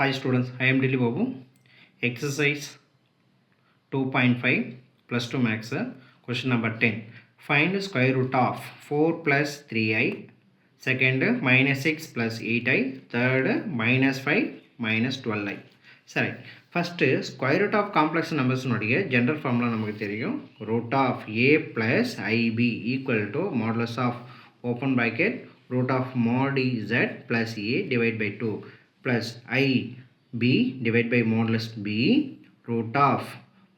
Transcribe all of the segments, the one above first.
Hi students, I am Dilly Babu. Exercise 2.5 plus 2 max. Question number 10. Find square root of 4 plus 3i. Second minus 6 plus 8i. Third minus 5 minus 12i. சரி first square root of complex நம்பர்ஸ்னுடைய general formula நமக்கு தெரியும். Root of A plus IB equal to modulus of open bracket root of mod z plus a divided by 2 plus I b divided by modulus b root of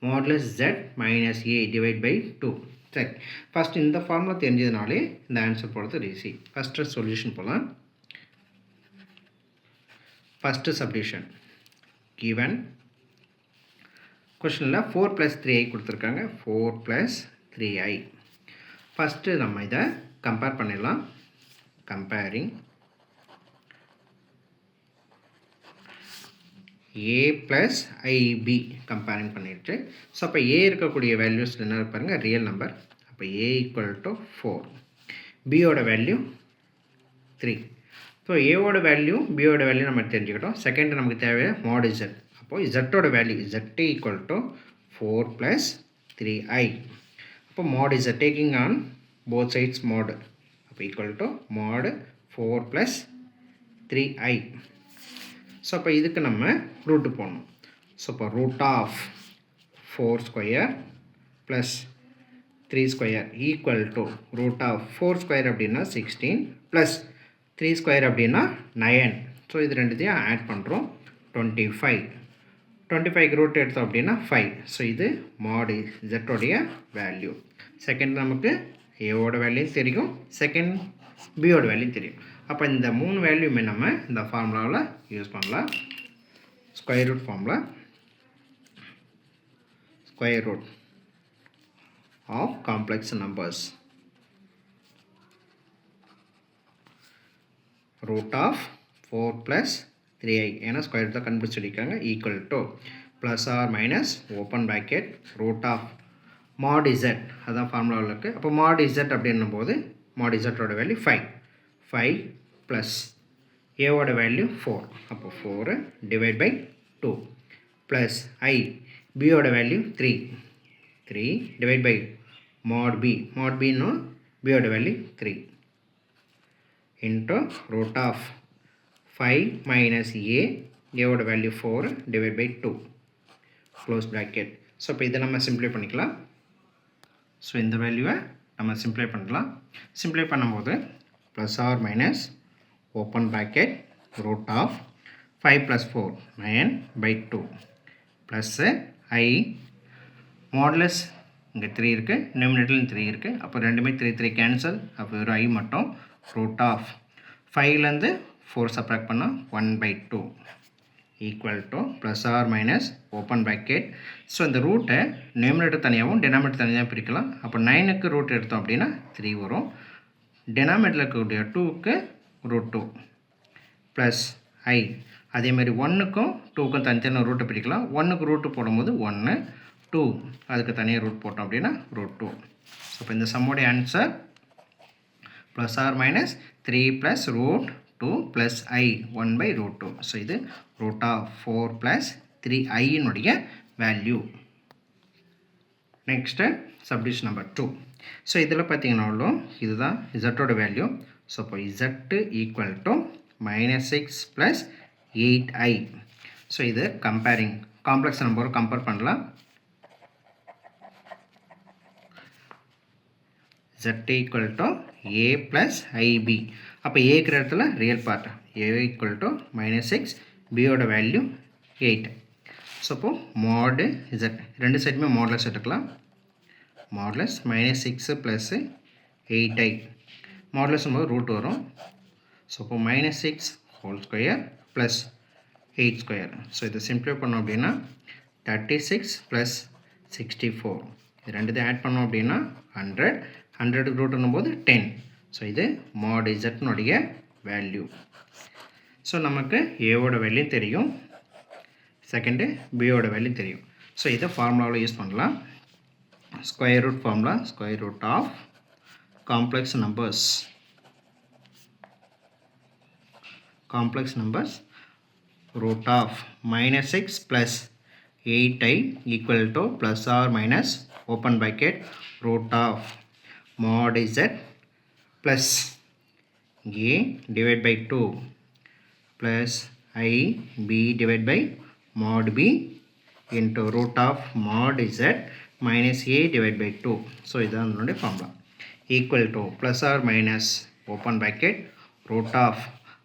modulus z minus a divided by 2. சரி first இந்த formula தெரிஞ்சதுனாலே இந்த answer போடுறது easy. First solution போகலாம். First subdivision given கொஷனில் 4 + 3i கொடுத்துருக்காங்க. 4 + 3i. First நம்ம இதை compare பண்ணிடலாம். comparing a plus ib comparing பண்ணிட்டு ஸோ அப்போ a இருக்கக்கூடிய வேல்யூஸ் என்ன பாருங்க ரியல் நம்பர். அப்போ a = 4, b ஓட வேல்யூ 3. ஸோ a ஓட வேல்யூ b ஓட வேல்யூ நம்ம தெரிஞ்சுக்கிட்டோம். செகண்ட் நமக்கு தேவை mod z. அப்போது z ஓட வேல்யூ z = 4 + 3i. அப்போ mod z taking on both sides mod அப்போ equal to mod 4 + 3i. So அப்போ இதுக்கு நம்ம ரூட்டு போடணும். ஸோ இப்போ root of 4 square plus 3 square equal to root of 4 square அப்படின்னா 16 ப்ளஸ் 3 ஸ்கொயர் அப்படின்னா 9. ஸோ இது ரெண்டுத்தையும் ஆட் பண்ணுறோம் 25. 25க்கு ரூட் எடுத்தோம் அப்படின்னா 5. ஸோ இது மாடு ஜெட்டோடைய வேல்யூ. செகண்ட் நமக்கு ஏவோட வேல்யூ தெரியும், செகண்ட் பியோட வேல்யூ தெரியும். அப்போ இந்த 3 வேல்யூமே நம்ம இந்த ஃபார்முலாவில் யூஸ் பண்ணலாம். Square root formula square root of complex numbers root of 4 + 3i ஏன்னா ஸ்கொயர் ரூட் தான் கண்டுபிடிச்சிருக்காங்க equal to plus or minus open bracket root of mod z அதான் ஃபார்முலாவில் இருக்குது. அப்போ mod z அப்படின்னும் போது mod z-ஓட வேல்யூ 5 ப்ளஸ் ஏவோட வேல்யூ 4. அப்போ 4 டிவைட் பை 2 ப்ளஸ் ஐ பியோட value 3 divide by mod b இன்னும் பியோட value 3 into root of 5 minus ஏவோட value 4 divide by 2 close bracket. So இப்போ இதை நம்ம சிம்ப்ளை பண்ணிக்கலாம். ஸோ இந்த வேல்யூவை நம்ம சிம்ப்ளை பண்ணலாம். சிம்ப்ளை பண்ணும்போது plus or minus open bracket root of 5 + 4 9/2 plus i modulus இங்கே 3 இருக்குது, நியூமரேட்டர்லையும் 3 இருக்குது. அப்போ ரெண்டுமே 3 கேன்சல். அப்போ ஒரு ஐ மட்டும் ரூட் ஆஃப் 5லேருந்து 4 சப்ராக்ட் பண்ணால் 1/2 equal to plus or minus open bracket. So இந்த ரூட்டை நியூமரேட்டர் தனியாகவும் டெனாமினேட்டர் தனியாக பிரிக்கலாம். அப்போ 9க்கு ரூட் எடுத்தோம் அப்படின்னா 3 வரும். டெனாமினேட்டரில் இருக்கக்கூடிய 2க்கு √2 ப்ளஸ் ஐ. அதேமாதிரி 1க்கும் 2க்கும் தனித்தனியாக ரூட்டை பிரிக்கலாம். 1க்கு ரூட்டு போடும்போது 1 2 அதுக்கு தனியாக ரூட் போட்டோம் அப்படின்னா √2. ஸோ இப்போ இந்த சம்மோடைய answer plus or minus 3 + √2 plus i 1/√2. So இது ரூட் ஆஃப் 4 + 3iனுடைய value. Next subdivision number 2. So இதில் பார்த்தீங்கன்னாலும் இதுதான் இசட்டோட வேல்யூ. ஸோ இப்போ z equal to -6 + 8i. So இது கம்பேரிங் காம்ப்ளெக்ஸ் நம்பரை கம்பேர் பண்ணலாம். z equal to a + ib. அப்போ ஏக்கிற இடத்துல real part a equal to -6, பியோட வேல்யூ 8. ஸோ அப்போது மாடு z ரெண்டு சைடுமே மாடுலஸ் எடுக்கலாம். மாடுலஸ் -6 + 8i மாடுலஸ் போது ரூட் வரும். ஸோ அப்போ -6 whole square plus 8 square. So இதை சிம்ப்ளை பண்ணோம் அப்படின்னா 36 + 64 இது ரெண்டுத்தையும் ஆட் பண்ணோம் அப்படின்னா 100க்கு ரூட்டுன்னும் போது 10. ஸோ இது mod z-னுடைய வேல்யூ. ஸோ நமக்கு ஏவோட வேல்யூ தெரியும், செகண்டு பியோட வேல்யூ தெரியும். ஸோ இதை ஃபார்முலாவில் யூஸ் பண்ணலாம். Square root formula square root of complex numbers root of minus 6 plus 8i equal to plus or minus open bracket root of mod z plus a divided by 2 plus I b divided by mod b into root of mod z minus a divided by 2. So, this is the formula. Equal to plus or minus open bracket root of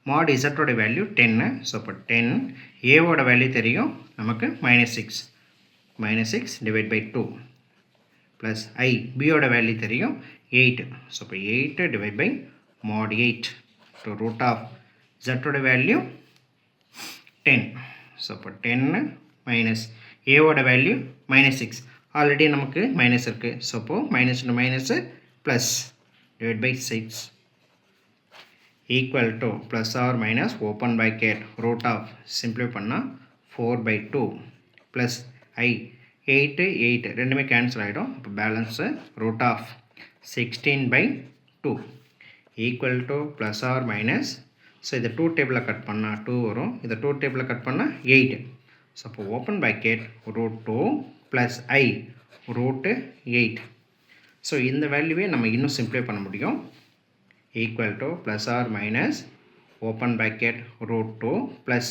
mod z ஓட value 10. So இப்போ 10 a ஓட value தெரியும் நமக்கு -6 divide by 2 plus I b ஓட value தெரியும் 8. So இப்போ 8 divide by mod 8 to root of z ஓட value 10. So இப்போ 10 மைனஸ் a ஓட வேல்யூ -6 ஆல்ரெடி நமக்கு மைனஸ் இருக்குது. ஸோ இப்போ minus to minus plus divide by 6 equal to plus or minus open bracket root of simplify பண்ணா 4 by 2 plus I 8 ரெண்டுமே cancel ஆயிடும். அப்போ balance root of 16 by 2 equal to plus or minus. So இதை 2 டேபிளில் cut பண்ணால் 2 வரும். இதை 2 டேபிளில் கட் பண்ணால் 8. ஸோ அப்போ open bracket root 2 plus I root 8. So இந்த வேல்யூவே நம்ம இன்னும் சிம்ப்ளை பண்ண முடியும். equal to plus or minus open bracket root 2 plus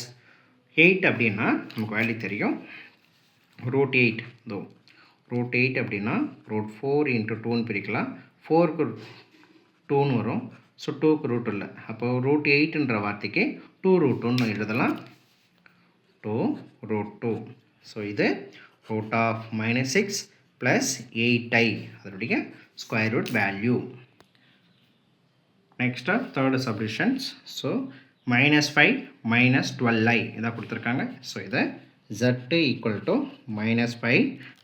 8 அப்படின்னா நமக்கு வேல்யூ தெரியும் root 8 தோ root 8 அப்படின்னா root 4 into 2ன்னு பிரிக்கலாம். 4க்கு 2ன்னு வரும். ஸோ 2க்கு ரூட் இல்லை. அப்போ root 8ன்ற வார்த்தைக்கு 2 root 2ன்னு எழுதலாம். 2 root 2. ஸோ இது root of -6 plus 8i அதனுடைய square root value. Next are third subdivisions. So -5 minus 12i இதை கொடுத்துருக்காங்க. ஸோ இதை z equal to -5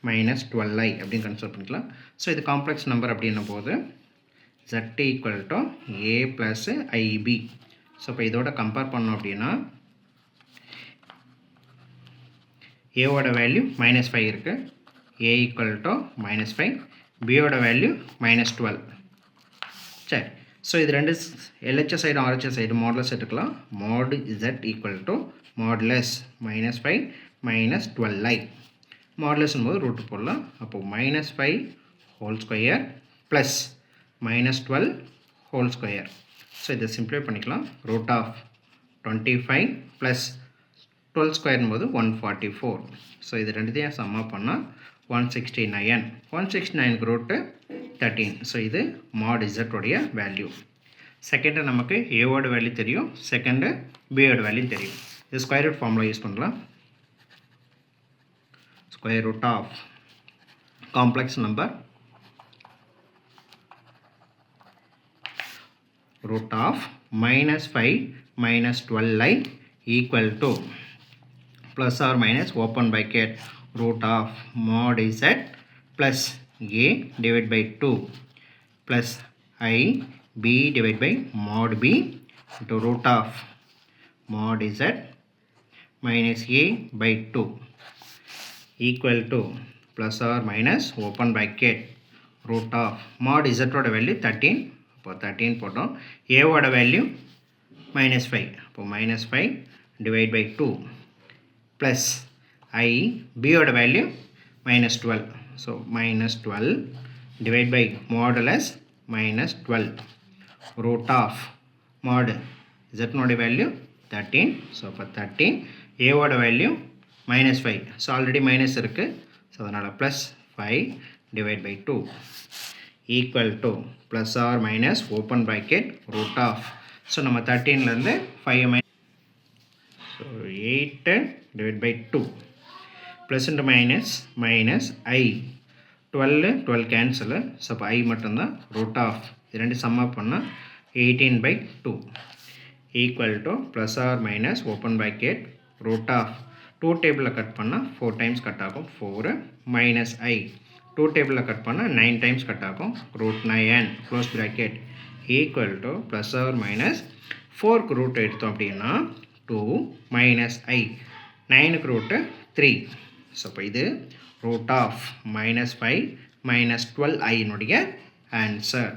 minus 12i அப்படின்னு கன்சிடர் பண்ணிக்கலாம். ஸோ இது காம்ப்ளெக்ஸ் நம்பர் அப்படின்னும் போது z equal to a plus ib. So இப்போ இதோட கம்பேர் பண்ணோம் அப்படின்னா a ஓட வேல்யூ -5 இருக்குது. a equal to -5, b ஓட வேல்யூ -12. சரி, ஸோ இது ரெண்டு LHS side RHS side modulus எடுக்கலாம். mod z equal to modulus -5 minus 12i. மாடுலஸ்னும் போது ரூட் போடலாம். அப்போது -5 whole square plus -12 whole square. So இதை சிம்ப்ளை பண்ணிக்கலாம். ரூட் ஆஃப் 25 ப்ளஸ் 12 ஸ்கொயர்னும் போது 144. ஸோ இது ரெண்டுத்தையும் சம்மா பண்ணால் 169. 169க்கு ரூட்டு 13. ஸோ இது mod z உடைய வேல்யூ. செகண்டு நமக்கு a ஓட வேல்யூ தெரியும், செகண்டு b ஓட வேல்யூ தெரியும். இது ஸ்கொயர் ரூட் ஃபார்முலா யூஸ் பண்ணலாம். Square root of complex number root of -5 minus 12i equal to plus or minus open bracket root of mod z plus a divided by 2 plus I b divided by mod b into root of mod z minus a by 2 equal to plus or minus open bracket root of mod z ஓட value 13. இப்போ 13 போட்டோம். a ஓட value -5. இப்போ -5 divide by 2 plus I b ஓட value -12. So -12 divide by modulus -12 root of mod z நோட value 13. So இப்போ 13 a ஓட value -5. So already minus இருக்குது. ஸோ அதனால் +5 divide by 2 equal to plus or minus open bracket root of. So நம்ம 13லேருந்து 5 minus. So 8 divide by 2 plus into minus minus I 12 cancel. So அப்போ I மட்டும்தான். Root of இது ரெண்டு சம்மா பண்ணால் 18 by 2 equal to plus or minus open bracket root of 2 டேபிளில் cut பண்ணால் 4 times cut ஆகும் 4 மைனஸ் I 2 டேபிளில் கட் பண்ணால் 9 டைம்ஸ் கட் ஆகும் √9 close bracket equal to plus or minus 4க்கு ரூட் எடுத்தோம் அப்படின்னா 2 மைனஸ் I 9க்கு ரூட்டு 3. ஸோ இப்போ இது ரூட் ஆஃப் -5 -12i னுடைய ஆன்சர்.